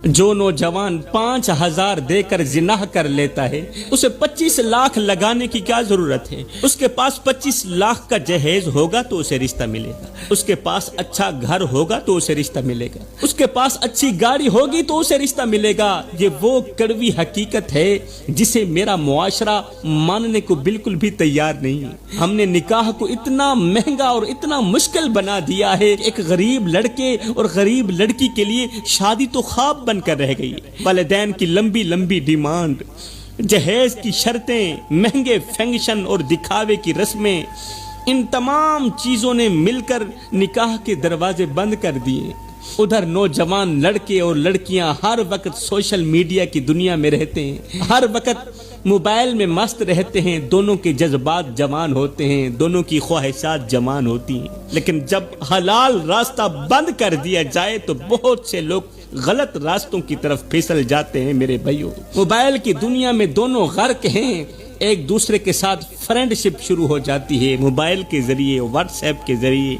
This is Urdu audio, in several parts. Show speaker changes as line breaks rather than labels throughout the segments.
جو نوجوان 5,000 دیکر زنا کر لیتا ہے اسے 25 لاکھ لگانے کی کیا ضرورت ہے؟ اس کے پاس 25 لاکھ کا جہیز ہوگا تو اسے رشتہ ملے گا، اس کے پاس اچھا گھر ہوگا تو اسے رشتہ ملے گا، اس کے پاس اچھی گاڑی ہوگی تو اسے رشتہ ملے گا۔ یہ وہ کڑوی حقیقت ہے جسے میرا معاشرہ ماننے کو بالکل بھی تیار نہیں ہے۔ ہم نے نکاح کو اتنا مہنگا اور اتنا مشکل بنا دیا ہے کہ ایک غریب لڑکے اور غریب لڑکی کے لیے شادی تو خواب بن کر رہ گئی۔ والدین کی لمبی لمبی ڈیمانڈ، جہیز کی شرطیں، مہنگے فنکشن اور دکھاوے کی رسمیں، ان تمام چیزوں نے مل کر نکاح کے دروازے بند کر دیے۔ ادھر نوجوان لڑکے اور لڑکیاں ہر وقت سوشل میڈیا کی دنیا میں رہتے ہیں، ہر وقت موبائل میں مست رہتے ہیں۔ دونوں کے جذبات جوان ہوتے ہیں، دونوں کی خواہشات جوان ہوتی ہیں، لیکن جب حلال راستہ بند کر دیا جائے تو بہت سے لوگ غلط راستوں کی طرف پھسل جاتے ہیں۔ میرے بھائیوں، موبائل کی دنیا میں دونوں غرق ہیں، ایک دوسرے کے ساتھ فرینڈ شپ شروع ہو جاتی ہے، موبائل کے ذریعے، واٹس ایپ کے ذریعے،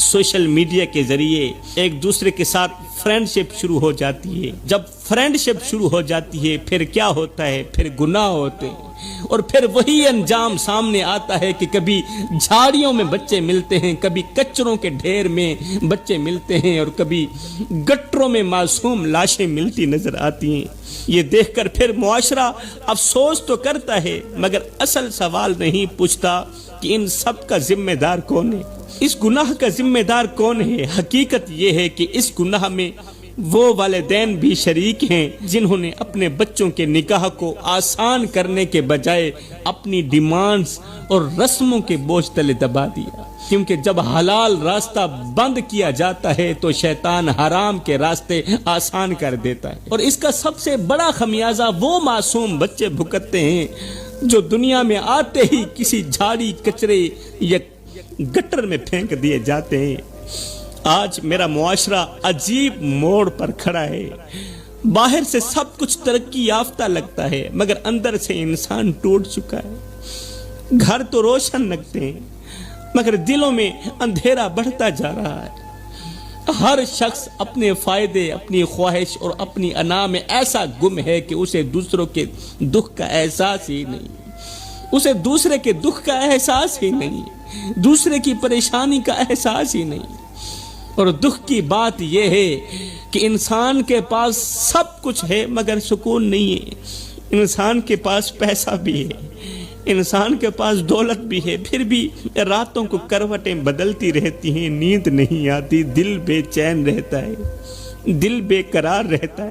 سوشل میڈیا کے ذریعے ایک دوسرے کے ساتھ فرینڈ شپ شروع ہو جاتی ہے۔ جب فرینڈ شپ شروع ہو جاتی ہے پھر کیا ہوتا ہے؟ پھر گناہ ہوتے ہیں، اور پھر وہی انجام سامنے آتا ہے کہ کبھی جھاڑیوں میں بچے ملتے ہیں، کبھی کچروں کے ڈھیر میں بچے ملتے ہیں، اور کبھی گٹروں میں معصوم لاشیں ملتی نظر آتی ہیں۔ یہ دیکھ کر پھر معاشرہ افسوس تو کرتا ہے مگر اصل سوال نہیں پوچھتا کہ ان سب کا ذمہ دار کون ہے، اس گناہ کا ذمہ دار کون ہے۔ حقیقت یہ ہے کہ اس گناہ میں وہ والدین بھی شریک ہیں جنہوں نے اپنے بچوں کے نکاح کو آسان کرنے کے بجائے اپنی ڈیمانڈز اور رسموں کے بوجھ تلے دبا دیا، کیونکہ جب حلال راستہ بند کیا جاتا ہے تو شیطان حرام کے راستے آسان کر دیتا ہے، اور اس کا سب سے بڑا خمیازہ وہ معصوم بچے بھگتتے ہیں جو دنیا میں آتے ہی کسی جھاڑی کچرے یا گٹر میں پھینک دیے جاتے ہیں۔ آج میرا معاشرہ عجیب موڑ پر کھڑا ہے، باہر سے سب کچھ ترقی یافتہ لگتا ہے مگر اندر سے انسان ٹوٹ چکا ہے۔ گھر تو روشن لگتے ہیں مگر دلوں میں اندھیرا بڑھتا جا رہا ہے۔ ہر شخص اپنے فائدے، اپنی خواہش اور اپنی انا میں ایسا گم ہے کہ اسے دوسروں کے دکھ کا احساس ہی نہیں، اسے دوسرے کے دکھ کا احساس ہی نہیں، دوسرے کی پریشانی کا احساس ہی نہیں۔ اور دکھ کی بات یہ ہے کہ انسان کے پاس سب کچھ ہے مگر سکون نہیں ہے۔ انسان کے پاس پیسہ بھی ہے، انسان کے پاس دولت بھی ہے، پھر بھی راتوں کو کروٹیں بدلتی رہتی ہیں، نیند نہیں آتی، دل بے چین رہتا ہے، دل بے قرار رہتا ہے۔